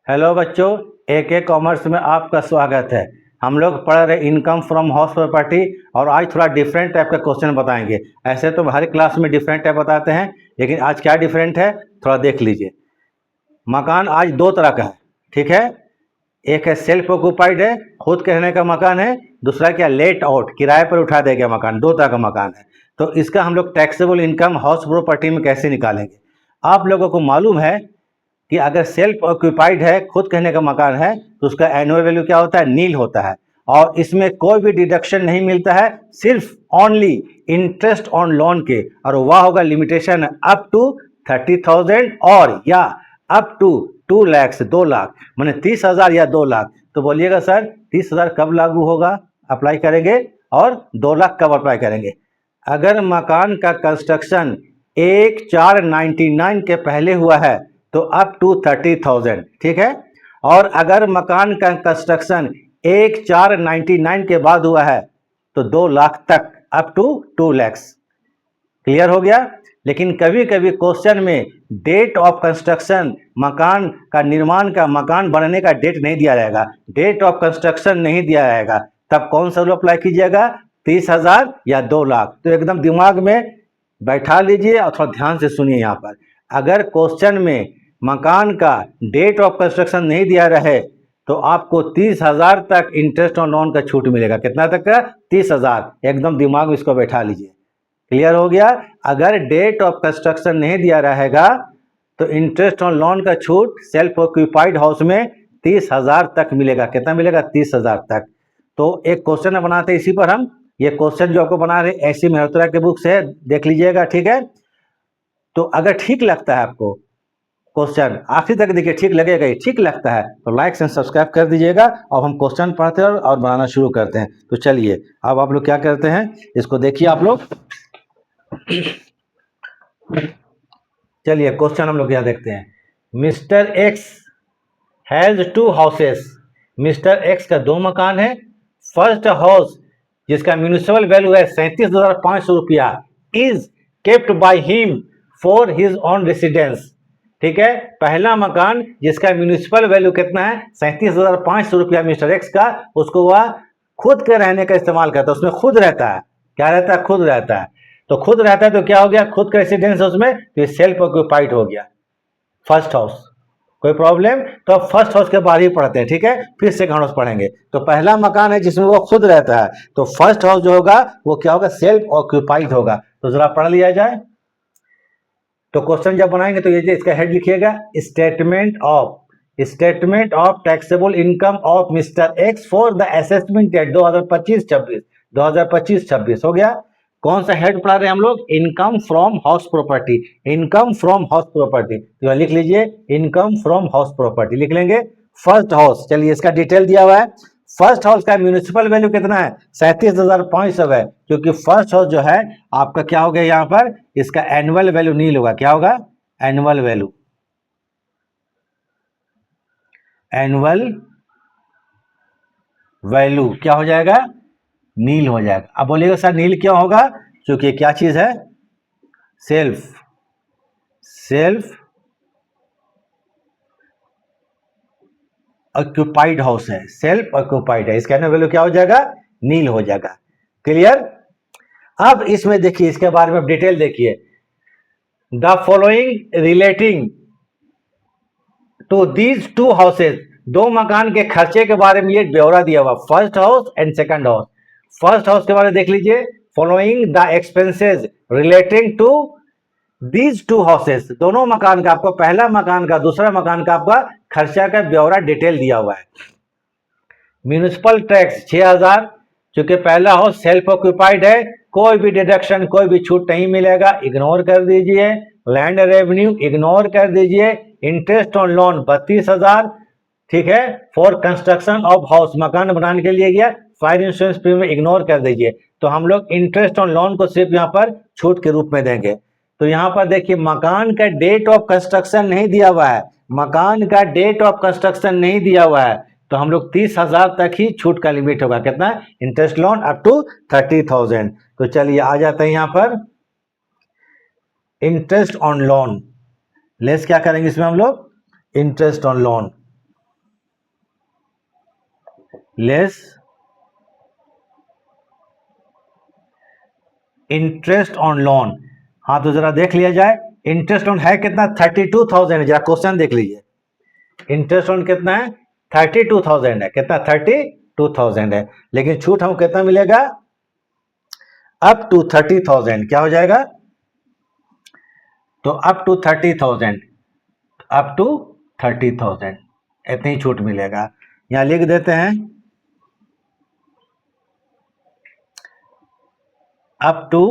Hello बच्चों, AK commerce में आपका स्वागत है। हम लोग पढ़ रहे इनकम फ्रॉम हाउस प्रॉपर्टी और आज थोड़ा डिफरेंट टाइप का क्वेश्चन बताएंगे। ऐसे तो हर क्लास में डिफरेंट टाइप बताते हैं, लेकिन आज क्या डिफरेंट है थोड़ा देख लीजिए। मकान आज दो तरह का है, ठीक है। एक है सेल्फ ऑक्यूपाइड है, खुद के रहने का मकान है। दूसरा क्या, लेट आउट, किराए पर उठा देगा मकान। दो तरह का मकान है। तो इसका हम लोग टैक्सेबल इनकम हाउस प्रॉपर्टी में कैसे निकालेंगे। आप लोगों को मालूम है कि अगर सेल्फ ऑक्यूपाइड है, खुद कहने का मकान है, तो उसका एनुअल वैल्यू क्या होता है, नील होता है। और इसमें कोई भी डिडक्शन नहीं मिलता है, सिर्फ ओनली इंटरेस्ट ऑन लोन के। और वह होगा लिमिटेशन अप टू 30,000 और या अप टू 2 लाख, 2 लाख, मैंने 30,000 या 2 लाख। तो बोलिएगा सर 30,000 कब लागू होगा, अप्लाई करेंगे, और 2 लाख कब अप्लाई करेंगे। अगर मकान का कंस्ट्रक्शन 1/4/99 के पहले हुआ है तो अप टू 30,000, ठीक है। और अगर मकान का कंस्ट्रक्शन 1/4/99 के बाद हुआ है तो 2 लाख तक, अप टू 2 लैक्स। क्लियर हो गया। लेकिन कभी कभी क्वेश्चन में डेट ऑफ कंस्ट्रक्शन, मकान का निर्माण का, मकान बनने का डेट नहीं दिया जाएगा, डेट ऑफ कंस्ट्रक्शन नहीं दिया जाएगा, तब कौन सा रूल अप्लाई कीजिएगा, 30,000 या 2 लाख। तो एकदम दिमाग में बैठा लीजिए और थोड़ा ध्यान से सुनिए। यहाँ पर अगर क्वेश्चन में मकान का डेट ऑफ कंस्ट्रक्शन नहीं दिया रहे तो आपको 30,000 तक इंटरेस्ट ऑन लोन का छूट मिलेगा। कितना तक का, 30,000। एकदम दिमाग में इसको बैठा लीजिए। क्लियर हो गया। अगर डेट ऑफ कंस्ट्रक्शन नहीं दिया रहेगा तो इंटरेस्ट ऑन लोन का छूट सेल्फ ऑक्यूपाइड हाउस में 30,000 तक मिलेगा। कितना मिलेगा, 30,000 तक। तो एक क्वेश्चन बनाते हैं इसी पर हम। ये क्वेश्चन जो आपको बना रहे ऐसी मेहतरा के बुक से देख लीजिएगा, ठीक है। तो अगर ठीक लगता है आपको क्वेश्चन, आखिर तक देखिए, ठीक लगेगा, ही ठीक लगता है तो लाइक एंड सब्सक्राइब कर दीजिएगा। और हम क्वेश्चन पढ़ते हैं और बनाना शुरू करते हैं। तो चलिए अब आप लोग क्या करते हैं, इसको देखिए आप लोग। चलिए क्वेश्चन हम लोग क्या देखते हैं। Mister x has 2 houses. Mister x का 2 मकान है। फर्स्ट हाउस जिसका म्यूनिसिपल वैल्यू है 37,500 रुपया is kept by him for his on residence. ठीक है, पहला मकान जिसका म्यूनिसिपल वैल्यू कितना है, 37,500 रुपया मिस्टर एक्स का, उसको वह खुद के रहने का इस्तेमाल करता है। उसमें खुद रहता है, क्या रहता है, खुद रहता है। तो खुद रहता है तो क्या हो गया, खुद का रेसिडेंस उसमें, तो सेल्फ ऑक्यूपाइड हो गया फर्स्ट हाउस। कोई प्रॉब्लम, तो अब फर्स्ट हाउस के बारे ही पढ़ते हैं, ठीक है। फिर सेकंड हाउस पढ़ेंगे। तो पहला मकान है जिसमें वो खुद रहता है, तो फर्स्ट हाउस जो होगा वो क्या होगा, सेल्फ ऑक्यूपाइड होगा। तो जरा पढ़ लिया जाए। तो क्वेश्चन जब बनाएंगे तो ये इसका हेड लिखिएगा, statement of taxable income of mister x for the assessment year 2025-26। 2025-26 हो गया। कौन सा हेड पढ़ा रहे हैं हम लोग, income from house property. Income from house property, तो लिख लीजिए इनकम फ्रॉम हाउस प्रॉपर्टी, लिख लेंगे। फर्स्ट हाउस, चलिए इसका डिटेल दिया हुआ है। फर्स्ट हाउस का म्यूनिसिपल वैल्यू कितना है, 37,500 है। क्योंकि फर्स्ट हाउस जो है आपका क्या हो गया, यहाँ पर इसका एनुअल वैल्यू नील होगा। क्या होगा, एनुअल वैल्यू, एनुअल वैल्यू क्या हो जाएगा, नील हो जाएगा। अब बोलिएगा सर नील क्यों होगा, क्योंकि क्या चीज है, सेल्फ ऑक्यूपाइड हाउस है, सेल्फ ऑक्यूपाइड है, इसका एनुअल वैल्यू क्या हो जाएगा, नील हो जाएगा। क्लियर। अब इसमें देखिए, इसके बारे में डिटेल देखिए। The following relating to these 2 houses, 2 मकान के खर्चे के बारे में ये ब्यौरा दिया हुआ, first house and second house. First house के बारे में देख लीजिए, following the expenses relating to these 2 houses, दोनों मकान का, आपको पहला मकान का, दूसरा मकान का आपका खर्चा का ब्यौरा डिटेल दिया हुआ है। म्यूनिसिपल टैक्स 6,000, क्योंकि पहला हाउस सेल्फ ऑक्यूपाइड है, कोई भी डिडक्शन, कोई भी छूट नहीं मिलेगा, इग्नोर कर दीजिए। लैंड रेवेन्यू इग्नोर कर दीजिए। इंटरेस्ट ऑन लोन 32,000, ठीक है, फॉर कंस्ट्रक्शन ऑफ हाउस, मकान बनाने के लिए गया। फायर इंश्योरेंस प्रीमियम इग्नोर कर दीजिए। तो हम लोग इंटरेस्ट ऑन लोन को सिर्फ यहाँ पर छूट के रूप में देंगे। तो यहाँ पर देखिए, मकान का डेट ऑफ कंस्ट्रक्शन नहीं दिया हुआ है, मकान का डेट ऑफ कंस्ट्रक्शन नहीं दिया हुआ है, तो हम लोग 30,000 तक ही छूट का लिमिट होगा। कितना, इंटरेस्ट लोन अप टू 30,000। तो चलिए आ जाते हैं यहाँ पर इंटरेस्ट ऑन लोन। लेस क्या करेंगे इसमें हम लोग, interest on loan. Less interest on loan. हाँ तो जरा देख लिया जाए, इंटरेस्ट ऑन है कितना, 32,000 है। जरा क्वेश्चन देख लीजिए, इंटरेस्ट ऑन कितना है, 32,000 है। कितना, 32,000 है। लेकिन छूट हमको कितना मिलेगा, अप टू 30,000। क्या हो जाएगा, तो अप टू 30,000, अप टू 30,000 इतनी छूट मिलेगा। यहां लिख देते हैं up to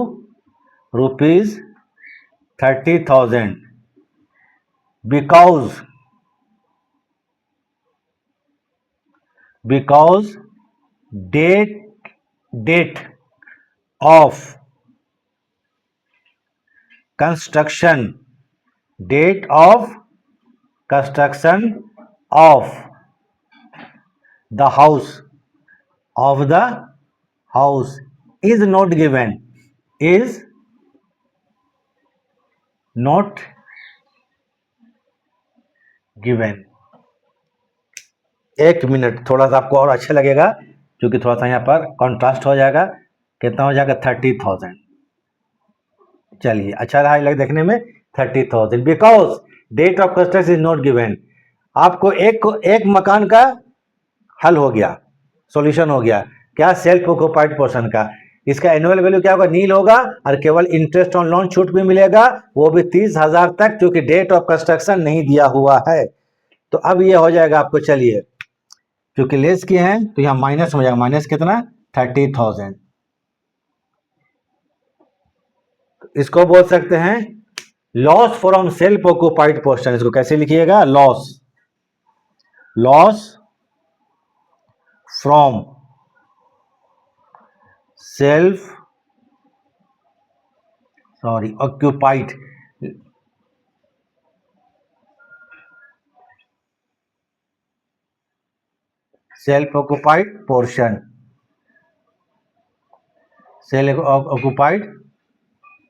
₹30,000 because date of construction of the house is not given, एक मिनट, थोड़ा सा आपको और अच्छा लगेगा क्योंकि थोड़ा सा यहाँ पर कॉन्ट्रास्ट हो जाएगा। कितना हो जाएगा, 30,000। चलिए अच्छा रहा लग देखने में, 30,000 because date of construction is not given. आपको एक मकान का हल हो गया, सॉल्यूशन हो गया। क्या, सेल्फ ऑक्युपाइड पोर्शन का। इसका एनुअल वैल्यू क्या होगा, नील होगा, और केवल इंटरेस्ट ऑन लोन छूट भी मिलेगा, वो भी 30,000 तक, क्योंकि डेट ऑफ कंस्ट्रक्शन नहीं दिया हुआ है। तो अब ये हो जाएगा आपको, चलिए क्योंकि लेस किए हैं तो यहाँ माइनस हो जाएगा। माइनस कितना, 30,000। इसको बोल सकते हैं loss from self occupied portion. इसको कैसे लिखिएगा, loss from self occupied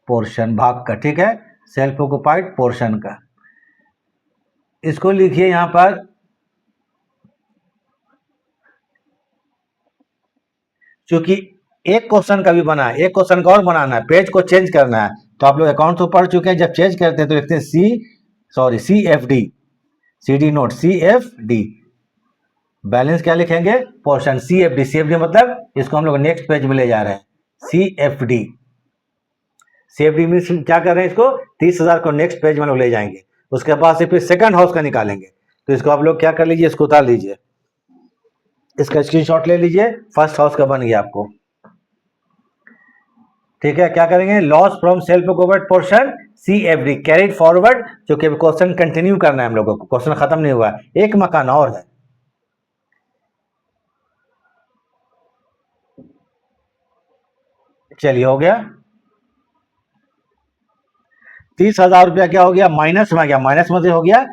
portion भाग का, ठीक है, सेल्फ ऑक्युपाइड पोर्शन का। इसको लिखिए यहां पर, क्योंकि एक क्वेश्चन का भी बना है, एक क्वेश्चन का और बनाना है, पेज को चेंज करना है। तो आप लोग अकाउंट तो पढ़ चुके हैं, जब चेंज करते हैं तो लिखते हैं CFD, CD note, CFD। Balance क्या लिखेंगे, पोर्शन, CFD मतलब इसको हम लोग नेक्स्ट पेज में ले जा रहे हैं। CFD मीन्स क्या कर रहे हैं, इसको 30,000 को नेक्स्ट पेज में लोग ले जाएंगे। उसके बाद से फिर सेकंड हाउस का निकालेंगे। तो इसको आप लोग क्या कर लीजिए, इसको उतार लीजिए, इसका स्क्रीनशॉट ले लीजिए। फर्स्ट हाउस का बन गया आपको, ठीक है। क्या करेंगे, loss from self occupied portion, CFD carried forward, जो कि क्वेश्चन कंटिन्यू करना है हम लोगों को, क्वेश्चन खत्म नहीं हुआ, एक मकान और है। चलिए हो गया, 30,000 रुपया क्या हो गया, माइनस में गया, माइनस में से हो गया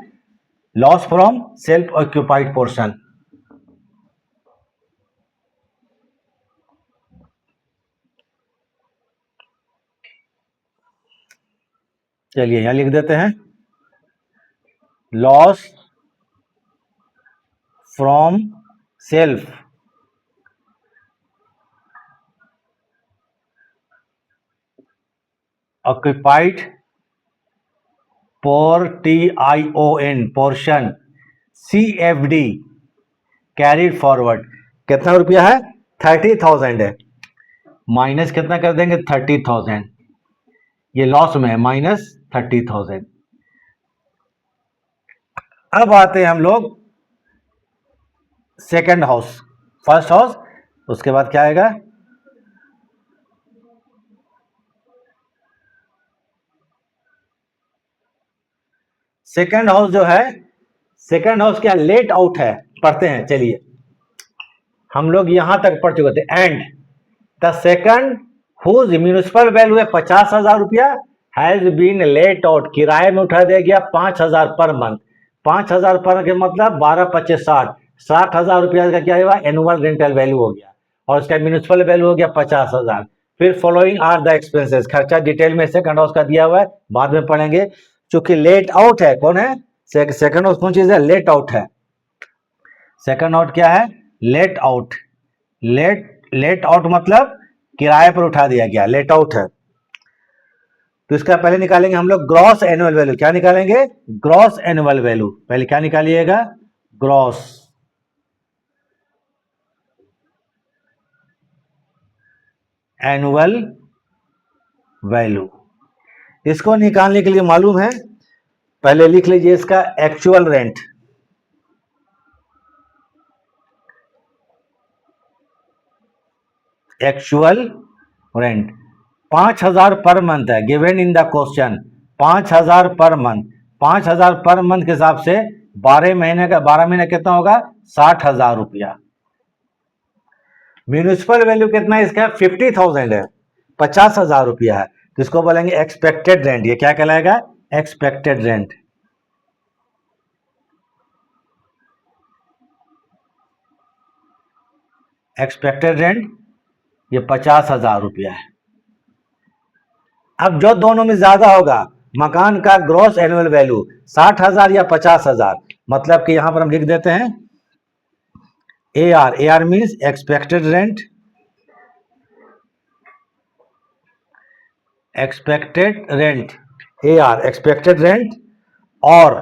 loss from self occupied portion. चलिए यहां लिख देते हैं loss from self occupied portion, CFD carried forward. कितना रुपया है, 30,000 है। माइनस कितना कर देंगे, 30,000। ये लॉस में है, माइनस 30,000। अब आते हैं हम लोग सेकंड हाउस, फर्स्ट हाउस, उसके बाद क्या आएगा, सेकंड हाउस जो है, सेकंड हाउस क्या, लेट आउट है। पढ़ते हैं, चलिए हम लोग यहां तक पढ़ चुके थे। And the second whose municipal value है 50,000 रुपया, हैज बीन लेट आउट, किराए में उठा दिया गया 5,000 पर मंथ। 5,000 पर के मतलब 12 25 60,000 रुपया का क्या हुआ, एनुअल रेंटल वैल्यू हो गया, और उसका म्यूनिसिपल वैल्यू हो गया 50,000। फिर फॉलोइंग आर द एक्सपेंसेस, खर्चा डिटेल में सेकंड हाउस का दिया हुआ है, बाद में पढ़ेंगे। चूंकि लेट आउट है, कौन है, सेकंड हाउस कौन चीज है, लेट आउट है। सेकंड हाउस क्या है, लेट आउट। लेट आउट मतलब किराए पर उठा दिया गया, लेट आउट है। तो इसका पहले निकालेंगे हम लोग ग्रॉस एनुअल वैल्यू। क्या निकालेंगे? Gross annual value. पहले क्या निकालिएगा? Gross annual value. इसको निकालने के लिए मालूम है, पहले लिख लीजिए इसका actual rent. Actual rent 5000 per month है, given in the question 5000 per month. 5000 per month के हिसाब से 12 महीने का 12 महीने कितना होगा? 60,000 रुपया। म्यूनिसिपल वैल्यू कितना है इसका? 50,000 है, 50,000 रुपया है। तो इसको बोलेंगे एक्सपेक्टेड रेंट। ये क्या कहलाएगा? Expected rent. एक्सपेक्टेड रेंट ये 50,000 रुपया है। अब जो दोनों में ज्यादा होगा, मकान का ग्रॉस एनुअल वैल्यू 60,000 या 50,000, मतलब कि यहां पर हम लिख देते हैं AR। AR means expected rent. Expected rent AR expected rent, और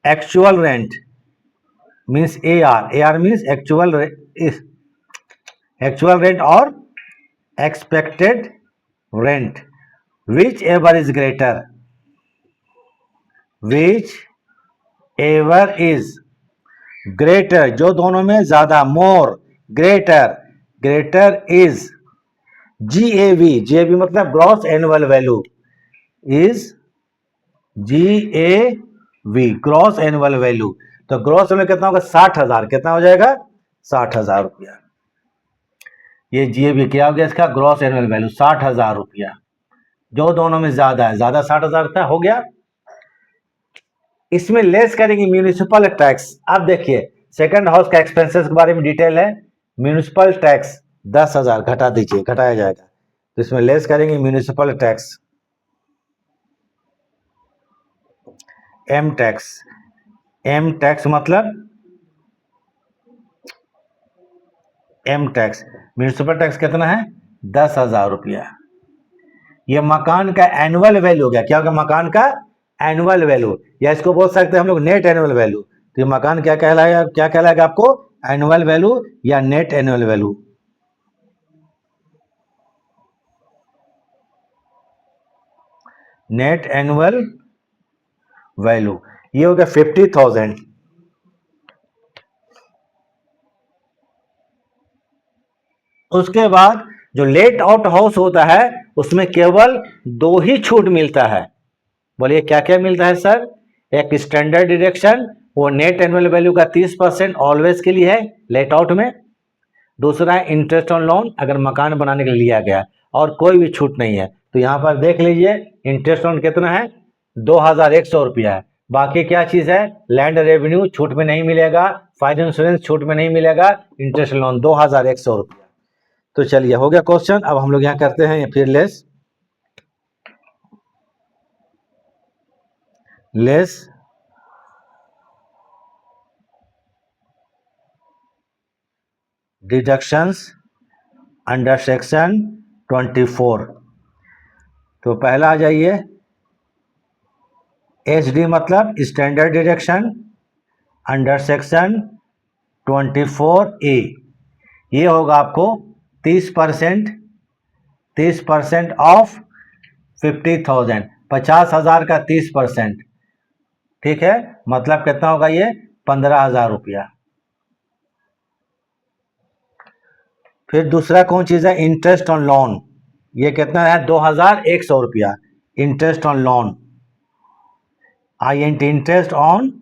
actual rent means AR। AR means actual rent और expected rent. Whichever is greater, whichever is greater, जो दोनों में ज्यादा, more, greater, greater is GAV। GAV मतलब gross annual value, is GAV gross annual value. तो gross annual कितना होगा? 60,000। कितना हो जाएगा? 60,000 रुपया। ये GAV क्या हो गया? इसका ग्रॉस एनुअल वैल्यू 60,000 रुपया। जो दोनों में ज्यादा है, ज्यादा 60,000 था, हो गया। इसमें लेस करेंगे म्यूनिसिपल टैक्स। अब देखिए सेकंड हाउस का एक्सपेंसेस के बारे में डिटेल है। म्यूनिसिपल टैक्स 10,000 घटा दीजिए, घटाया जाएगा। तो इसमें लेस करेंगे municipal tax, M tax. M tax मतलब एम टैक्स, म्यूनिसिपल टैक्स कितना है? 10,000 रुपया। ये मकान का एनुअल वैल्यू हो गया। क्या होगा? मकान का एनुअल वैल्यू, या इसको बोल सकते हैं हम लोग नेट एनुअल वैल्यू। तो ये मकान क्या कहलाएगा? क्या कहलाएगा आपको? एनुअल वैल्यू या net annual value. Net annual value ये हो गया 50,000। उसके बाद जो लेट आउट हाउस होता है उसमें केवल 2 ही छूट मिलता है। बोलिए क्या क्या मिलता है सर? एक स्टैंडर्ड डिडक्शन, वो नेट एनुअल वैल्यू का 30% ऑलवेज के लिए है लेट आउट में। दूसरा है इंटरेस्ट ऑन लोन, अगर मकान बनाने के लिए लिया गया, और कोई भी छूट नहीं है। तो यहाँ पर देख लीजिए इंटरेस्ट ऑन कितना है? 2,100 रुपया है। बाकी क्या चीज है? लैंड रेवेन्यू छूट में नहीं मिलेगा, फायर इंश्योरेंस छूट में नहीं मिलेगा, इंटरेस्ट लोन 2,100 रुपया। तो चलिए हो गया क्वेश्चन। अब हम लोग यहाँ करते हैं फिर लेस डिडक्शंस अंडर सेक्शन 24। तो पहला आ जाइए, HD मतलब standard deduction under section 24A। ये होगा आपको 30%, 30% ऑफ 50,000, 50,000 का 30%। ठीक है, मतलब कितना होगा ये? 15,000 रुपया। फिर दूसरा कौन चीज है? Interest on loan. ये कितना है? 2,100 रुपया। Interest on loan, INT interest on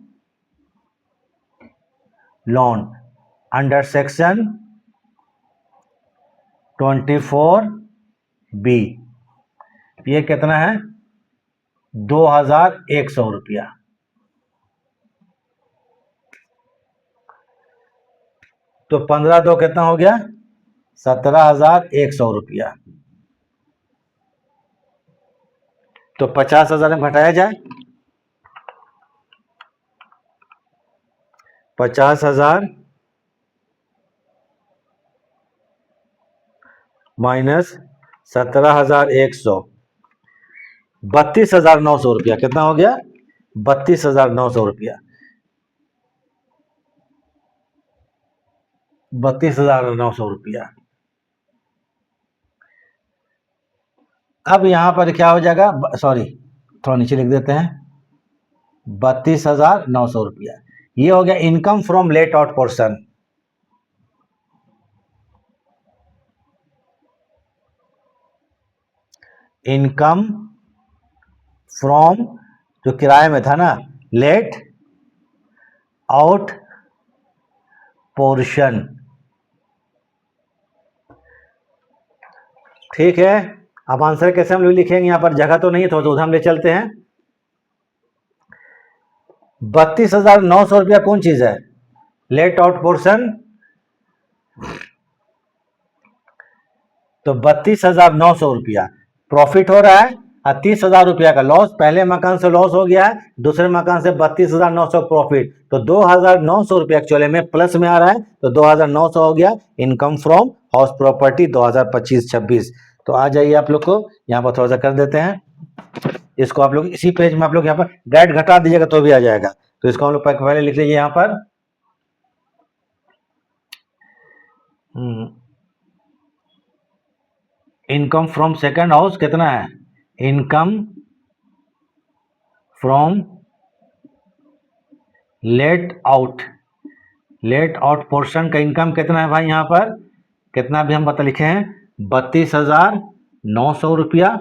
loan under section 24B। ये कितना है? 2,100 रुपया। तो 15 दो कितना हो गया? 17,100 रुपया। तो 50,000 में घटाया जाए, 50,000 माइनस 17,100, 32,900 रुपया। कितना हो गया? 32,900 रुपया, 32,900 रुपया। अब यहां पर क्या हो जाएगा, सॉरी थोड़ा नीचे लिख देते हैं, 32,900 रुपया। ये हो गया income from let out portion. Income from, जो किराए में था ना, लेट आउट पोर्शन। ठीक है, अब आंसर कैसे हम लोग लिखेंगे? यहां पर जगह तो नहीं है, तो उधर हम ले चलते हैं। 32,900 रुपया कौन चीज है? Let out portion. तो 32,900 रुपया प्रॉफिट हो रहा है और 30,000 रुपया का लॉस। पहले मकान से लॉस हो गया है, दूसरे मकान से 32,900 प्रॉफिट, तो 2,900 रुपया एक्चुअली में प्लस में आ रहा है, तो 2,900 हो गया इनकम फ्रॉम हाउस प्रॉपर्टी 2025-26। तो आ जाइए आप लोग को यहाँ पर थोड़ा सा कर देते हैं इसको। आप लोग इसी पेज में आप लोग यहाँ पर डायरेक्ट घटा दीजिएगा तो भी आ जाएगा। तो इसको हम लोग पहले लिख लीजिए यहाँ पर, इनकम फ्रॉम सेकंड हाउस कितना है? Income from let out portion का इनकम कितना है भाई? यहां पर कितना भी हम बता लिखे हैं, 32,900 रुपया।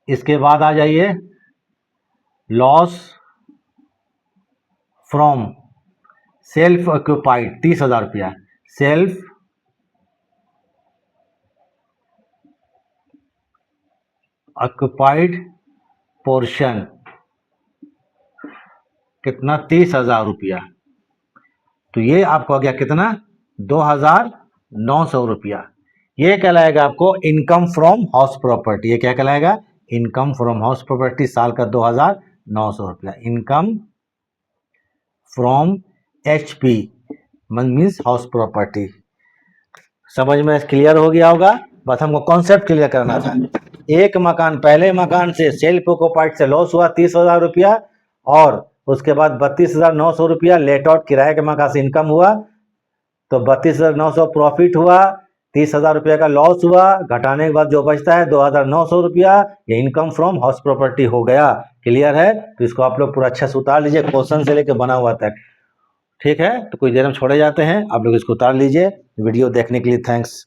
इसके बाद आ जाइए लॉस फ्रॉम सेल्फ ऑक्यूपाइड 30,000 रुपया, सेल्फ ऑक्यूपाइड पोर्शन कितना? 30,000 रुपया। तो ये आपको आ गया कितना? 2,900 रुपया। ये कहलाएगा आपको इनकम फ्रॉम हाउस प्रॉपर्टी। ये क्या कहलाएगा? इनकम फ्रॉम हाउस प्रॉपर्टी साल का 2,900 रुपया। Income from HP means house property. समझ में क्लियर हो गया होगा? बस हमको कॉन्सेप्ट क्लियर करना था। एक मकान, पहले मकान से सेल्फ ऑक्यूपाइड से लॉस हुआ 30,000 रुपया, और उसके बाद 32,900 रुपया लेट आउट किराए के मकान से इनकम हुआ, तो 32,900 प्रॉफिट हुआ, 30,000 रुपया का लॉस हुआ, घटाने के बाद जो बचता है 2,900 रुपया, ये इनकम फ्रॉम हाउस प्रॉपर्टी हो गया। क्लियर है? तो इसको आप लोग पूरा अच्छा से उतार लीजिए, क्वेश्चन से लेकर बना हुआ तक। ठीक है, तो कुछ देर हम छोड़े जाते हैं, आप लोग इसको उतार लीजिए। वीडियो देखने के लिए थैंक्स।